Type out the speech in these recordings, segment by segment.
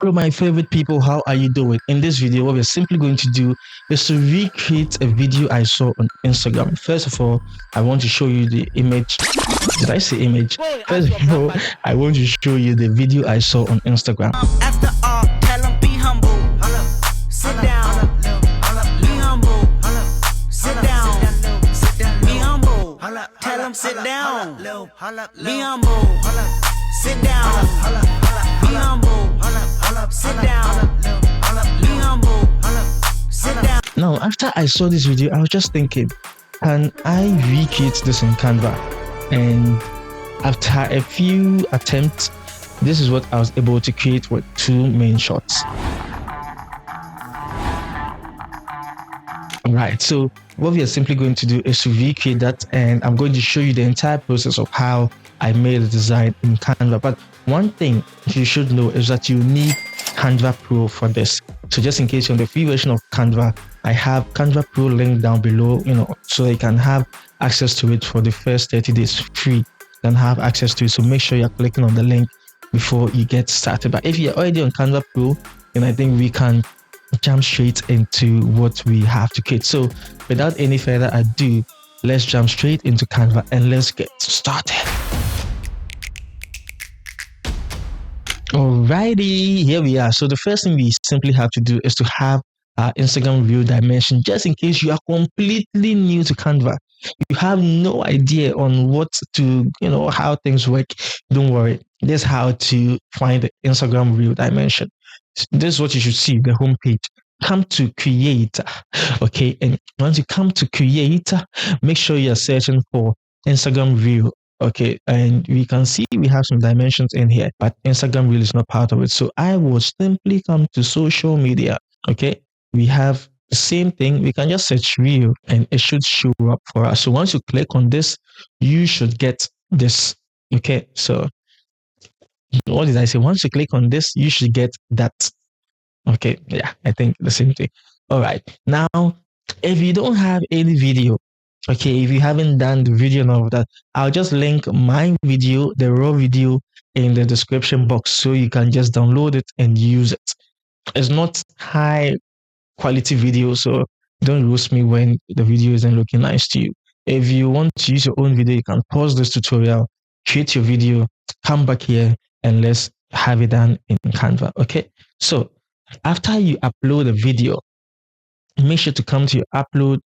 Hello, my favorite people. How are you doing? In this video, what we're simply going to do is to recreate a video I saw on Instagram. First of all, I want to show you the image. Did I say image? First of all, I want to show you the video I saw on Instagram. After all, tell them be humble. Sit down. Be humble. Sit down. Be humble. Tell them sit down. Be humble. Sit down. Be humble. Sit down. Be humble. Sit down. Now, after I saw this video, I was just thinking, can I recreate this in Canva? And after a few attempts, this is what I was able to create with two main shots. Right, so what we are simply going to do is to recreate that, and I'm going to show you the entire process of how I made the design in Canva. But one thing you should know is that you need Canva Pro for this. So just in case you're on the free version of Canva, I have Canva Pro linked down below, so you can have access to it for the first 30 days free. You can have access to it. So make sure you're clicking on the link before you get started. But if you're already on Canva Pro, then I think we can jump straight into what we have to create. So without any further ado, let's jump straight into Canva and let's get started. Alrighty, here we are. So the first thing we simply have to do is to have our Instagram reel dimension, just in case you are completely new to Canva. You have no idea on what to, how things work. Don't worry. This is how to find the Instagram reel dimension. This is what you should see, the homepage. Come to create. Okay. And once you come to create, make sure you're searching for Instagram reel. Okay, and we can see we have some dimensions in here, but Instagram reel is not part of it. So I will simply come to social media. Okay, we have the same thing. We can just search reel and it should show up for us. So once you click on this, you should get this. Okay, so what did I say? Once you click on this, you should get that. Okay, yeah, I think the same thing. All right, now if you don't have any video, okay, if you haven't done the video and all of that, I'll just link my video, the raw video, in the description box so you can just download it and use it. It's not high quality video, so don't roast me when the video isn't looking nice to you. If you want to use your own video, you can pause this tutorial, create your video, come back here, and let's have it done in Canva. Okay, so after you upload a video, make sure to come to your upload,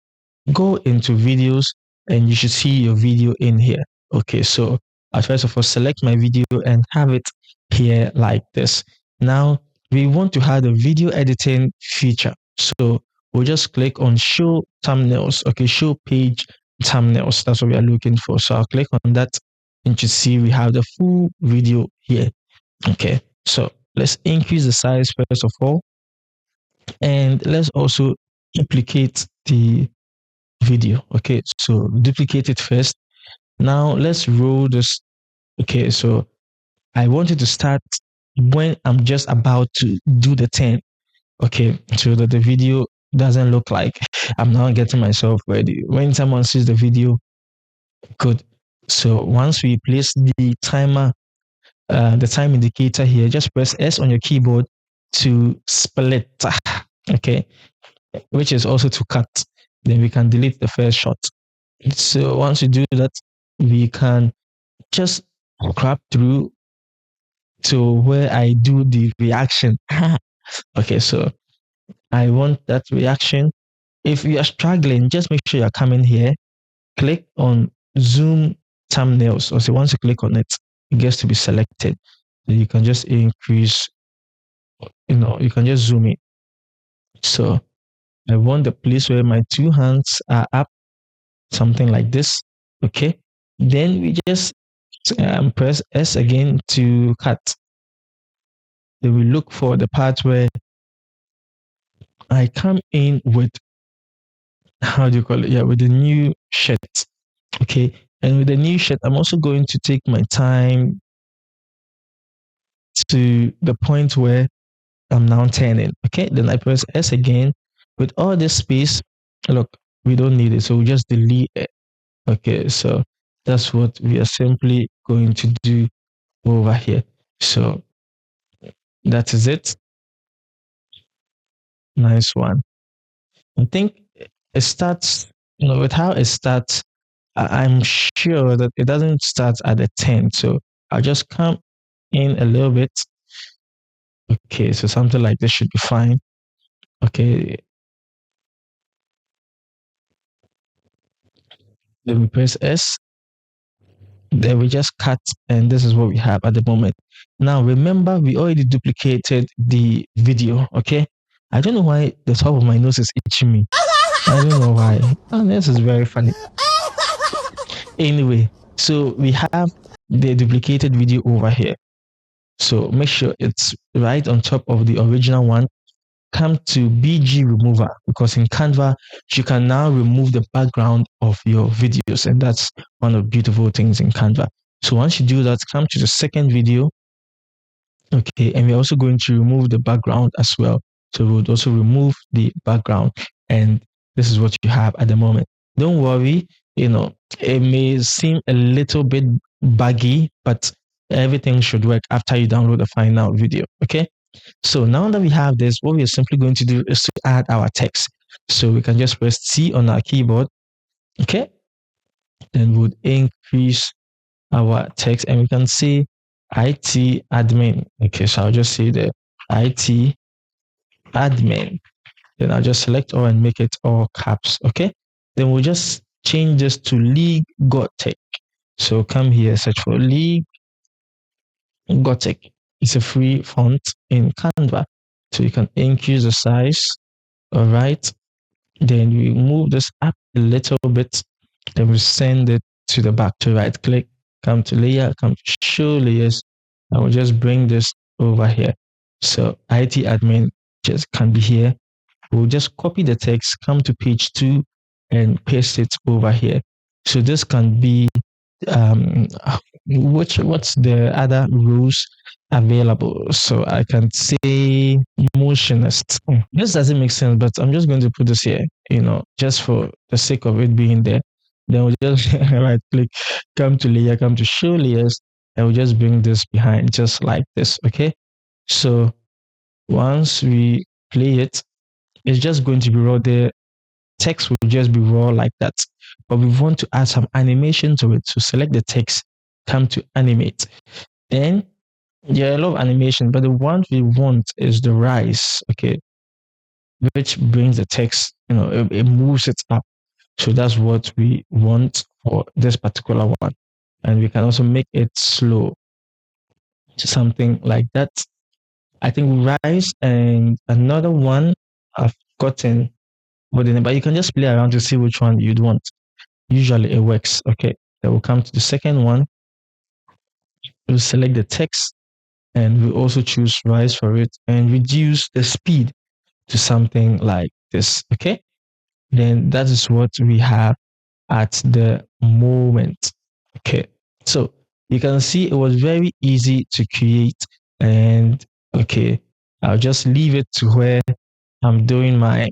go into videos, and you should see your video in here. Okay, so I'll first of all select my video and have it here like this. Now we want to have the video editing feature, so we'll just click on show thumbnails. Okay, show page thumbnails, that's what we are looking for. So I'll click on that and you see we have the full video here. Okay, so let's increase the size first of all, and let's also duplicate the video. Okay, so duplicate it first. Now let's roll this. Okay, so I wanted to start when I'm just about to do the 10. Okay, so that the video doesn't look like I'm now getting myself ready. When someone sees the video, good. So once we place the timer, the time indicator here, just press S on your keyboard to split. Okay, which is also to cut. Then we can delete the first shot. So once you do that, we can just crop through to where I do the reaction. Okay, so I want that reaction. If you are struggling, just make sure you're coming here, click on zoom thumbnails. So once you click on it, it gets to be selected. So you can just increase, you can just zoom in. So I want the place where my two hands are up, something like this. Okay, then we just press S again to cut. Then we look for the part where I come in with, how do you call it? Yeah, with the new shirt. Okay, and with the new shirt, I'm also going to take my time to the point where I'm now turning. Okay, then I press S again. With all this space, look, we don't need it, so we just delete it. Okay, so that's what we are simply going to do over here. So that is it. Nice one. I think it starts, with how it starts, I'm sure that it doesn't start at the 10. So I'll just come in a little bit. Okay, so something like this should be fine. Okay, then we press S, then we just cut, and this is what we have at the moment. Now, remember, we already duplicated the video, okay? I don't know why the top of my nose is itching me. I don't know why. Oh, this is very funny. Anyway, so we have the duplicated video over here. So make sure it's right on top of the original one. Come to BG remover, because in Canva, you can now remove the background of your videos. And that's one of the beautiful things in Canva. So once you do that, come to the second video. Okay. And we're also going to remove the background as well. So we would also remove the background. And this is what you have at the moment. Don't worry, it may seem a little bit buggy, but everything should work after you download the final video. Okay. So now that we have this, what we are simply going to do is to add our text. So we can just press C on our keyboard. Okay. Then we would increase our text and we can say IT admin. Okay. So I'll just say the IT admin. Then I'll just select all and make it all caps. Okay. Then we'll just change this to League Gothic. So come here, search for League Gothic. It's a free font in Canva. So you can increase the size. All right. Then we move this up a little bit. Then we send it to the back. To right click, come to layer, come to show layers. I will just bring this over here. So IT admin just can be here. We'll just copy the text, come to page 2 and paste it over here. So this can be what's the other rules available? So I can say motionist. This doesn't make sense, but I'm just going to put this here, just for the sake of it being there. Then we'll just right click, come to layer, come to show layers, and we'll just bring this behind just like this. Okay. So once we play it, it's just going to be raw. The text will just be raw like that. But we want to add some animation to it. So select the text, come to animate. Then, yeah, I love animation, but the one we want is the rise, okay, which brings the text, it moves it up. So that's what we want for this particular one. And we can also make it slow to something like that. I think rise and another one I've gotten, but you can just play around to see which one you'd want. Usually it works. Okay. Then we'll come to the second one. We'll select the text and we'll also choose rise for it and reduce the speed to something like this. Okay. Then that is what we have at the moment. Okay. So you can see it was very easy to create. And okay, I'll just leave it to where I'm doing my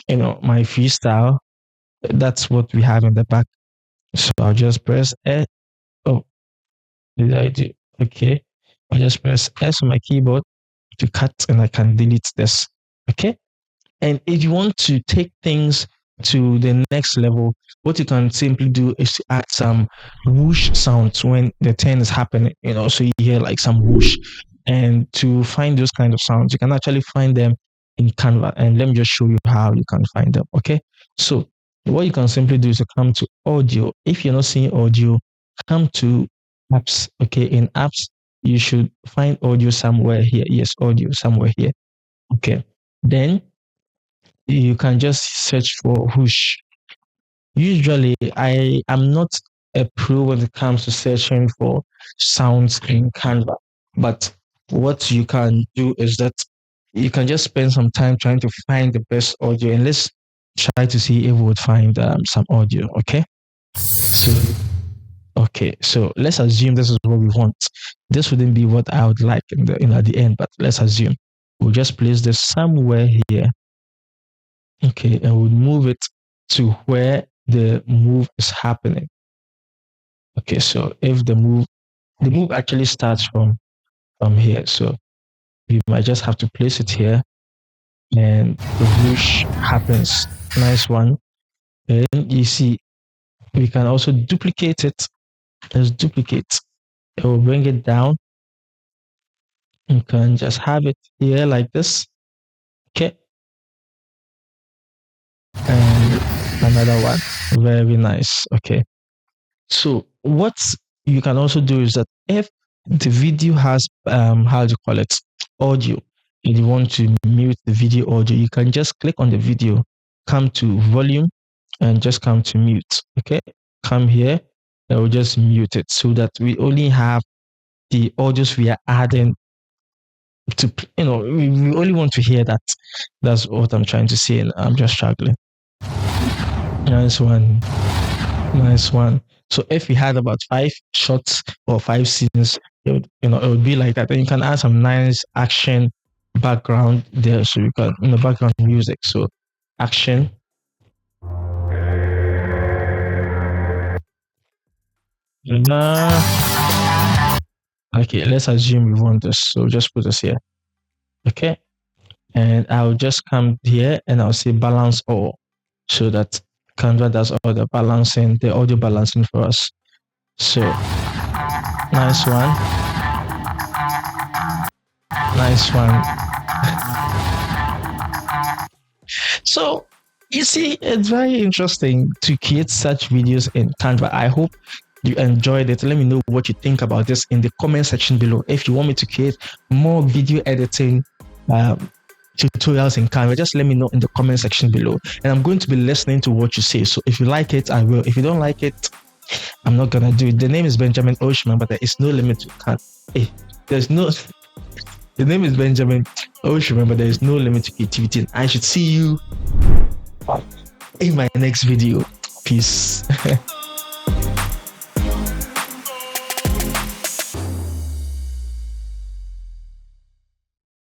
freestyle. That's what we have in the back. So I'll just press S. Oh, did I do? Okay. I'll just press S on my keyboard to cut and I can delete this. Okay. And if you want to take things to the next level, what you can simply do is to add some whoosh sounds when the turn is happening, so you hear like some whoosh. And to find those kind of sounds, you can actually find them in Canva. And let me just show you how you can find them. Okay. So what you can simply do is to come to audio. If you're not seeing audio, come to apps. Okay. In apps, you should find audio somewhere here. Yes, audio somewhere here. Okay. Then you can just search for whoosh. Usually, I am not a pro when it comes to searching for sounds in Canva, but what you can do is that you can just spend some time trying to find the best audio, and let's try to see if we would find some audio. Okay, so so let's assume this is what we want. This wouldn't be what I would like at the end, but let's assume we'll just place this somewhere here. Okay, and we'll move it to where the move is happening. Okay, so if the move actually starts from here, so we might just have to place it here. and the whoosh happens. Nice one. Then you see we can also duplicate it. Let's duplicate. It will bring it down. You can just have it here like this. Okay. And another one. Very nice. Okay. So what you can also do is that if the video has how do you call it, audio, and you want to mute the video audio, you can just click on the video, come to volume, and just come to mute. Okay, come here, and we'll just mute it so that we only have the audios we are adding to, we only want to hear that. That's what I'm trying to say, and I'm just struggling. Nice one. Nice one. So if we had about 5 shots or 5 scenes, it would be like that. Then you can add some nice action background there. So you can, background music. So action. Okay, let's assume we want this. So just put this here. Okay. And I'll just come here and I'll say balance all so that Canva does all the balancing, the audio balancing for us. So nice one. Nice one. So you see, it's very interesting to create such videos in Canva. I hope you enjoyed it. Let me know what you think about this in the comment section below. If you want me to create more video editing tutorials in Canva, just let me know in the comment section below. And I'm going to be listening to what you say. So if you like it, I will. If you don't like it, I'm not gonna do it. The name is Benjamin Oshman, but there is no limit to Canva. Hey, there's no. The name is Benjamin Oshman, but there is no limit to creativity. And I should see you in my next video. Peace.